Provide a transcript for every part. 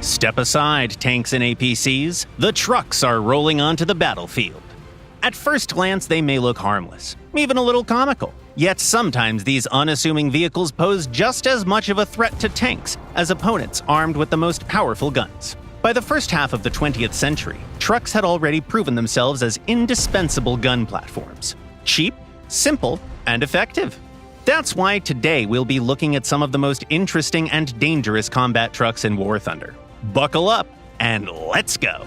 Step aside, tanks and APCs. The trucks are rolling onto the battlefield. At first glance, they may look harmless, even a little comical. Yet sometimes these unassuming vehicles pose just as much of a threat to tanks as opponents armed with the most powerful guns. By the first half of the 20th century, trucks had already proven themselves as indispensable gun platforms. Cheap, simple, and effective. That's why today we'll be looking at some of the most interesting and dangerous combat trucks in War Thunder. Buckle up, and let's go!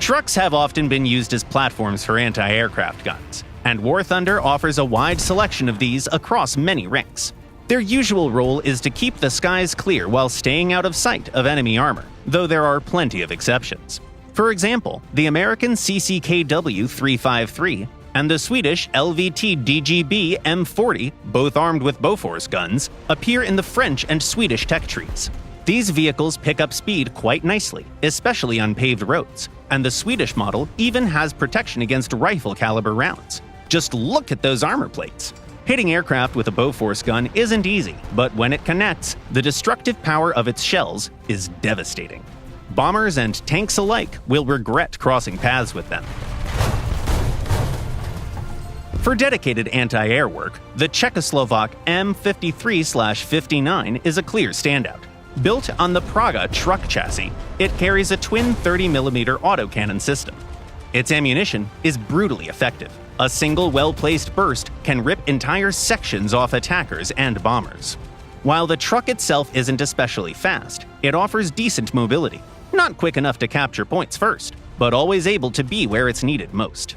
Trucks have often been used as platforms for anti-aircraft guns, and War Thunder offers a wide selection of these across many ranks. Their usual role is to keep the skies clear while staying out of sight of enemy armor, though there are plenty of exceptions. For example, the American CCKW 353 and the Swedish LVT DGB M40, both armed with Bofors guns, appear in the French and Swedish tech trees. These vehicles pick up speed quite nicely, especially on paved roads, and the Swedish model even has protection against rifle-caliber rounds. Just look at those armor plates! Hitting aircraft with a Bofors gun isn't easy, but when it connects, the destructive power of its shells is devastating. Bombers and tanks alike will regret crossing paths with them. For dedicated anti-air work, the Czechoslovak M53/59 is a clear standout. Built on the Praga truck chassis, it carries a twin 30mm autocannon system. Its ammunition is brutally effective. A single well-placed burst can rip entire sections off attackers and bombers. While the truck itself isn't especially fast, it offers decent mobility. Not quick enough to capture points first, but always able to be where it's needed most.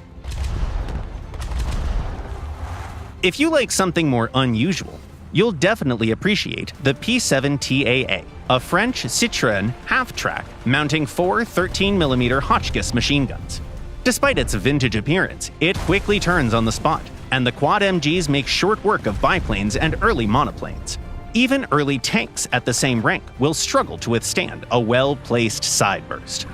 If you like something more unusual, you'll definitely appreciate the P7TAA, a French Citroën half-track mounting four 13mm Hotchkiss machine guns. Despite its vintage appearance, it quickly turns on the spot, and the quad MGs make short work of biplanes and early monoplanes. Even early tanks at the same rank will struggle to withstand a well-placed side burst.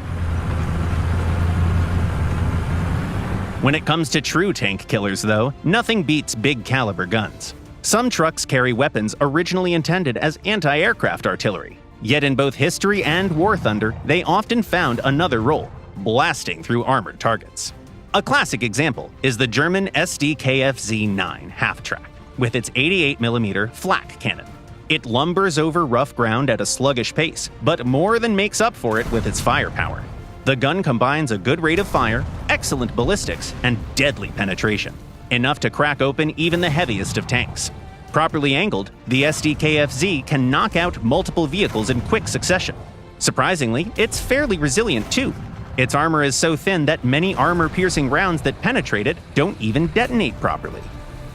When it comes to true tank killers, though, nothing beats big-caliber guns. Some trucks carry weapons originally intended as anti-aircraft artillery. Yet in both history and War Thunder, they often found another role: blasting through armored targets. A classic example is the German SDKFZ-9 half-track, with its 88mm flak cannon. It lumbers over rough ground at a sluggish pace, but more than makes up for it with its firepower. The gun combines a good rate of fire, excellent ballistics, and deadly penetration, enough to crack open even the heaviest of tanks. Properly angled, the SDKFZ can knock out multiple vehicles in quick succession. Surprisingly, it's fairly resilient too. Its armor is so thin that many armor-piercing rounds that penetrate it don't even detonate properly.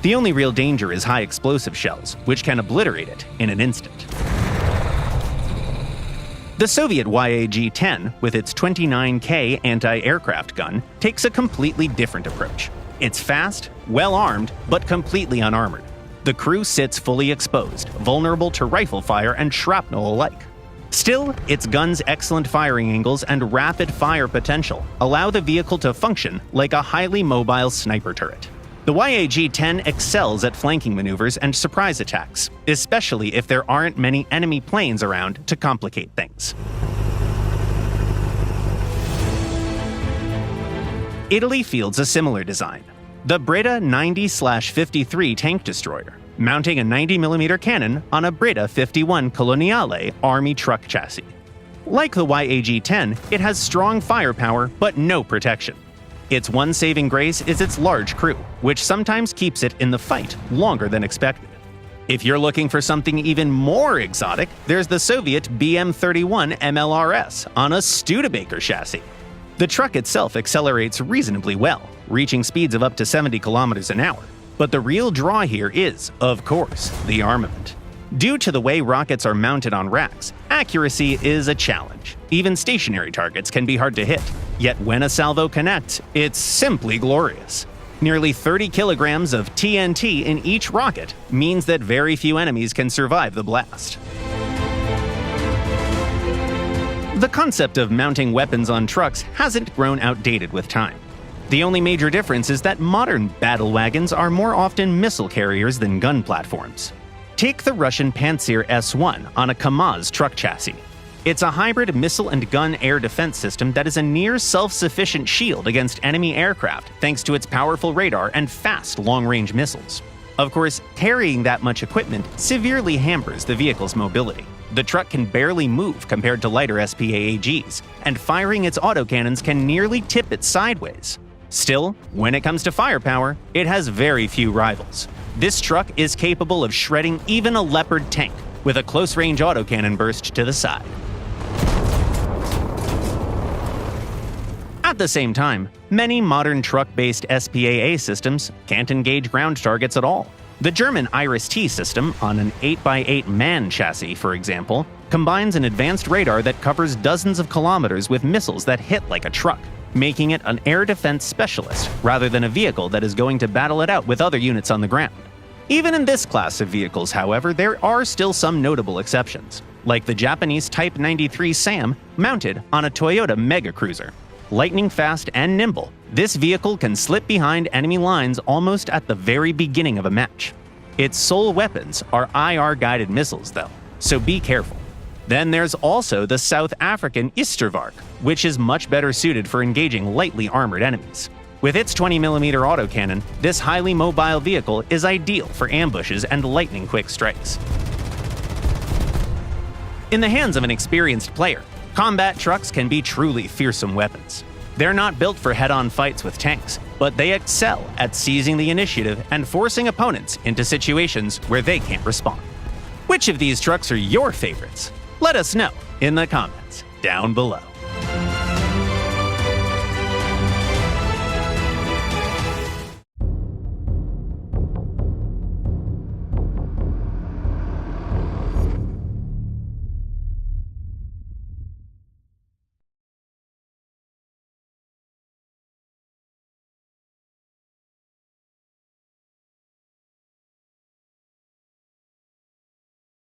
The only real danger is high explosive shells, which can obliterate it in an instant. The Soviet YAG-10, with its 29K anti-aircraft gun, takes a completely different approach. It's fast, well-armed, but completely unarmored. The crew sits fully exposed, vulnerable to rifle fire and shrapnel alike. Still, its gun's excellent firing angles and rapid fire potential allow the vehicle to function like a highly mobile sniper turret. The YAG-10 excels at flanking maneuvers and surprise attacks, especially if there aren't many enemy planes around to complicate things. Italy fields a similar design. The Breda 90/53 tank destroyer, mounting a 90mm cannon on a Breda 51 Coloniale army truck chassis. Like the YAG-10, it has strong firepower but no protection. Its one saving grace is its large crew, which sometimes keeps it in the fight longer than expected. If you're looking for something even more exotic, there's the Soviet BM-31 MLRS on a Studebaker chassis. The truck itself accelerates reasonably well, reaching speeds of up to 70 kilometers an hour. But the real draw here is, of course, the armament. Due to the way rockets are mounted on racks, accuracy is a challenge. Even stationary targets can be hard to hit. Yet when a salvo connects, it's simply glorious. Nearly 30 kilograms of TNT in each rocket means that very few enemies can survive the blast. The concept of mounting weapons on trucks hasn't grown outdated with time. The only major difference is that modern battle wagons are more often missile carriers than gun platforms. Take the Russian Pantsir S-1 on a Kamaz truck chassis. It's a hybrid missile and gun air defense system that is a near self-sufficient shield against enemy aircraft thanks to its powerful radar and fast long-range missiles. Of course, carrying that much equipment severely hampers the vehicle's mobility. The truck can barely move compared to lighter SPAAGs, and firing its autocannons can nearly tip it sideways. Still, when it comes to firepower, it has very few rivals. This truck is capable of shredding even a Leopard tank with a close-range autocannon burst to the side. At the same time, many modern truck-based SPAA systems can't engage ground targets at all. The German Iris-T system on an 8x8 MAN chassis, for example, combines an advanced radar that covers dozens of kilometers with missiles that hit like a truck, making it an air defense specialist rather than a vehicle that is going to battle it out with other units on the ground. Even in this class of vehicles, however, there are still some notable exceptions, like the Japanese Type 93 SAM mounted on a Toyota Mega Cruiser. Lightning fast and nimble, this vehicle can slip behind enemy lines almost at the very beginning of a match. Its sole weapons are IR-guided missiles, though, so be careful. Then there's also the South African Istervark, which is much better suited for engaging lightly armored enemies. With its 20mm autocannon, this highly mobile vehicle is ideal for ambushes and lightning-quick strikes. In the hands of an experienced player, combat trucks can be truly fearsome weapons. They're not built for head-on fights with tanks, but they excel at seizing the initiative and forcing opponents into situations where they can't respond. Which of these trucks are your favorites? Let us know in the comments down below.